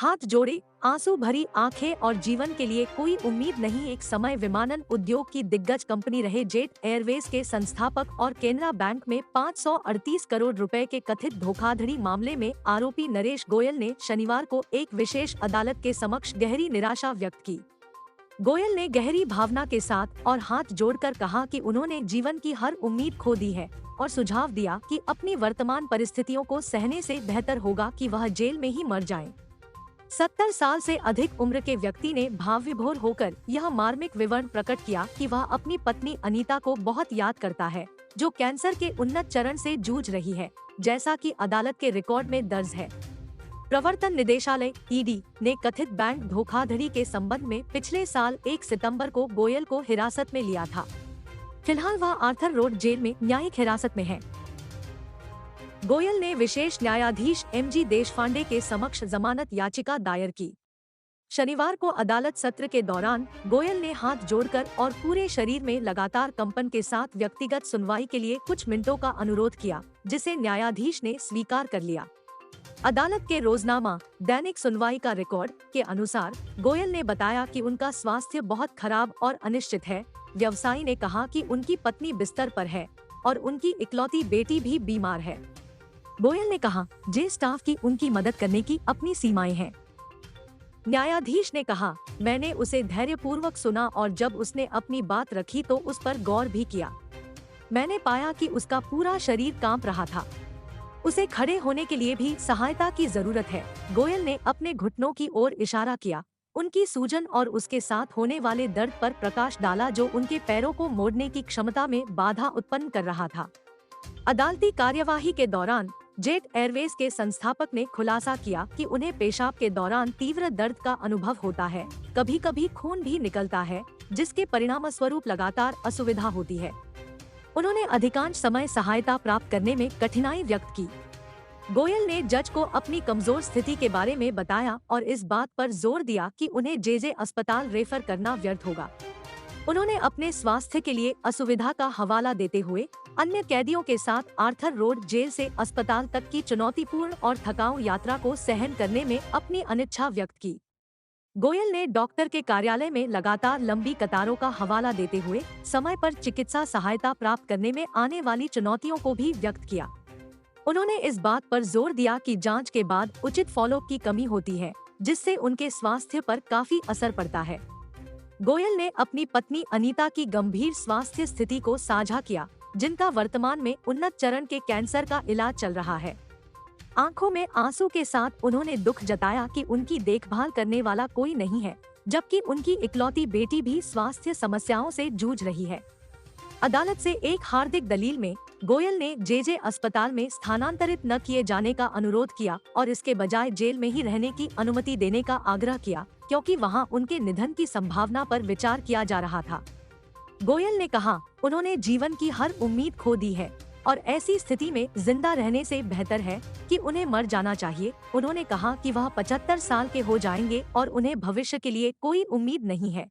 हाथ जोड़े, आंसू भरी आंखें और जीवन के लिए कोई उम्मीद नहीं। एक समय विमानन उद्योग की दिग्गज कंपनी रहे जेट एयरवेज के संस्थापक और केनरा बैंक में 538 करोड़ रुपए के कथित धोखाधड़ी मामले में आरोपी नरेश गोयल ने शनिवार को एक विशेष अदालत के समक्ष गहरी निराशा व्यक्त की। गोयल ने गहरी भावना के साथ और हाथ जोड़कर कहा कि उन्होंने जीवन की हर उम्मीद खो दी है और सुझाव दिया कि अपनी वर्तमान परिस्थितियों को सहने से बेहतर होगा कि वह जेल में ही मर जाएं। 70 साल से अधिक उम्र के व्यक्ति ने भाव विभोर होकर यह मार्मिक विवरण प्रकट किया कि वह अपनी पत्नी अनीता को बहुत याद करता है, जो कैंसर के उन्नत चरण से जूझ रही है, जैसा कि अदालत के रिकॉर्ड में दर्ज है। प्रवर्तन निदेशालय (ईडी) ने कथित बैंक धोखाधड़ी के संबंध में पिछले साल 1 सितंबर को गोयल को हिरासत में लिया था। फिलहाल वह आर्थर रोड जेल में न्यायिक हिरासत में है। गोयल ने विशेष न्यायाधीश एमजी देशपांडे के समक्ष जमानत याचिका दायर की। शनिवार को अदालत सत्र के दौरान गोयल ने हाथ जोड़कर और पूरे शरीर में लगातार कंपन के साथ व्यक्तिगत सुनवाई के लिए कुछ मिनटों का अनुरोध किया, जिसे न्यायाधीश ने स्वीकार कर लिया। अदालत के रोजनामा दैनिक सुनवाई का रिकॉर्ड के अनुसार गोयल ने बताया कि उनका स्वास्थ्य बहुत खराब और अनिश्चित है। व्यवसायी ने कहा कि उनकी पत्नी बिस्तर पर है और उनकी इकलौती बेटी भी बीमार है। गोयल ने कहा, जे स्टाफ की उनकी मदद करने की अपनी सीमाएं हैं। न्यायाधीश ने कहा, मैंने उसे धैर्यपूर्वक सुना और जब उसने अपनी बात रखी तो उस पर गौर भी किया। मैंने पाया कि उसका पूरा शरीर कांप रहा था। उसे खड़े होने के लिए भी सहायता की जरूरत है। गोयल ने अपने घुटनों की ओर इशारा किया, उनकी सूजन और उसके साथ होने वाले दर्द पर प्रकाश डाला जो उनके पैरों को मोड़ने की क्षमता में बाधा उत्पन्न कर रहा था। अदालती कार्यवाही के दौरान जेट एयरवेज के संस्थापक ने खुलासा किया कि उन्हें पेशाब के दौरान तीव्र दर्द का अनुभव होता है, कभी कभी खून भी निकलता है, जिसके परिणामस्वरूप लगातार असुविधा होती है। उन्होंने अधिकांश समय सहायता प्राप्त करने में कठिनाई व्यक्त की। गोयल ने जज को अपनी कमजोर स्थिति के बारे में बताया और इस बात पर जोर दिया कि उन्हें जेजे अस्पताल रेफर करना व्यर्थ होगा। उन्होंने अपने स्वास्थ्य के लिए असुविधा का हवाला देते हुए अन्य कैदियों के साथ आर्थर रोड जेल से अस्पताल तक की चुनौतीपूर्ण और थकाऊ यात्रा को सहन करने में अपनी अनिच्छा व्यक्त की। गोयल ने डॉक्टर के कार्यालय में लगातार लंबी कतारों का हवाला देते हुए समय पर चिकित्सा सहायता प्राप्त करने में आने वाली चुनौतियों को भी व्यक्त किया। उन्होंने इस बात पर जोर दिया कि जांच के बाद उचित फॉलोअप की कमी होती है, जिससे उनके स्वास्थ्य पर काफी असर पड़ता है। गोयल ने अपनी पत्नी अनीता की गंभीर स्वास्थ्य स्थिति को साझा किया, जिनका वर्तमान में उन्नत चरण के कैंसर का इलाज चल रहा है। आंखों में आंसू के साथ उन्होंने दुख जताया कि उनकी देखभाल करने वाला कोई नहीं है, जबकि उनकी इकलौती बेटी भी स्वास्थ्य समस्याओं से जूझ रही है। अदालत से एक हार्दिक दलील में गोयल ने जेजे अस्पताल में स्थानांतरित न किए जाने का अनुरोध किया और इसके बजाय जेल में ही रहने की अनुमति देने का आग्रह किया, क्योंकि वहां उनके निधन की संभावना पर विचार किया जा रहा था। गोयल ने कहा, उन्होंने जीवन की हर उम्मीद खो दी है और ऐसी स्थिति में जिंदा रहने से बेहतर है कि उन्हें मर जाना चाहिए। उन्होंने कहा कि वह 75 साल के हो जाएंगे और उन्हें भविष्य के लिए कोई उम्मीद नहीं है।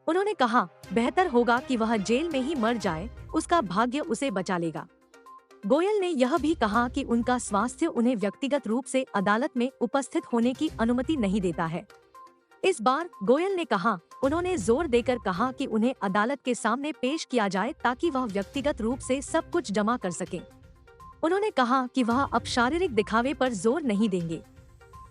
उन्होंने कहा, बेहतर होगा कि वह जेल में ही मर जाए, उसका भाग्य उसे बचा लेगा। गोयल ने यह भी कहा कि उनका स्वास्थ्य उन्हें व्यक्तिगत रूप से अदालत में उपस्थित होने की अनुमति नहीं देता है। इस बार गोयल ने कहा, उन्होंने जोर देकर कहा कि उन्हें अदालत के सामने पेश किया जाए ताकि वह व्यक्तिगत रूप से सब कुछ जमा कर सकें। उन्होंने कहा कि वह अब शारीरिक दिखावे पर जोर नहीं देंगे।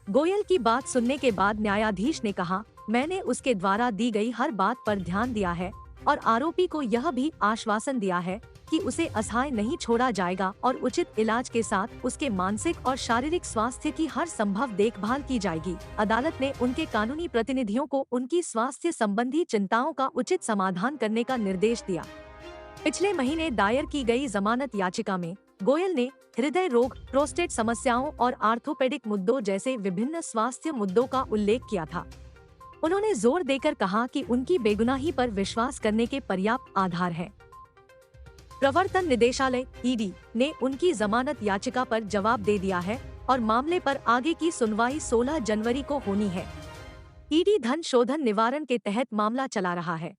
गोयल की बात सुनने के बाद न्यायाधीश ने कहा, मैंने उसके द्वारा दी गई हर बात पर ध्यान दिया है और आरोपी को यह भी आश्वासन दिया है कि उसे असहाय नहीं छोड़ा जाएगा और उचित इलाज के साथ उसके मानसिक और शारीरिक स्वास्थ्य की हर संभव देखभाल की जाएगी। अदालत ने उनके कानूनी प्रतिनिधियों को उनकी स्वास्थ्य संबंधी चिंताओं का उचित समाधान करने का निर्देश दिया। पिछले महीने दायर की गई जमानत याचिका में गोयल ने हृदय रोग, प्रोस्टेट समस्याओं और आर्थोपेडिक मुद्दों जैसे विभिन्न स्वास्थ्य मुद्दों का उल्लेख किया था। उन्होंने जोर देकर कहा कि उनकी बेगुनाही पर विश्वास करने के पर्याप्त आधार हैं। प्रवर्तन निदेशालय (ईडी) ने उनकी जमानत याचिका पर जवाब दे दिया है और मामले पर आगे की सुनवाई 16 जनवरी को होनी है। ईडी धन शोधन निवारण के तहत मामला चला रहा है।